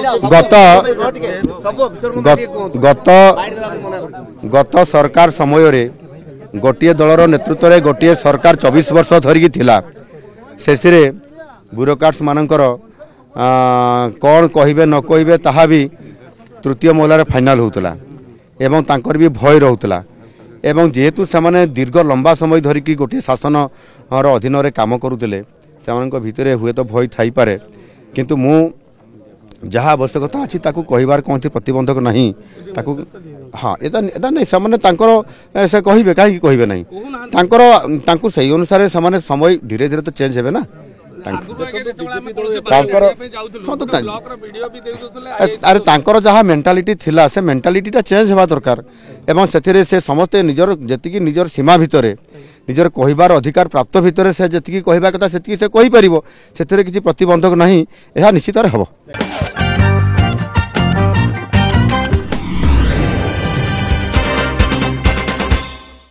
गत गत गत सरकार समय रे गोटे दलर नेतृत्व में गोटे सरकार 24 वर्ष धरिकी थिला शेष ब्यूरोक्राट्स मानकर कौन कहे न कहे ताहा भी तृतीय महलार फाइनाल होता एवं तांकर भी भय रोला एवं जेहेतु से दीर्घ लंबा समय धरिकी गोटे शासन अधीन रे काम करुले से भितर हुए तो भय थाई पारे किंतु मु जहाँ आवश्यकता अच्छी ताकू कहिबार कौन प्रतिबंधक नहीं ताकू हाँ एटा नहीं से कहे कहीं कहे नहीं तांको सही अनुसार से समय धीरे धीरे तो चेंज हे ना अरे तांकर जहाँ मेंटालिटी थिला से मेंटालिटीटा चेंज होगा दरकार एवं से समस्ते निजर जी निजर सीमा भितर निजर कहिबार अधिकार प्राप्त भितर से जी कहवा कथा से कही पार से किसी प्रतिबंधक नहीं यह निश्चित हम।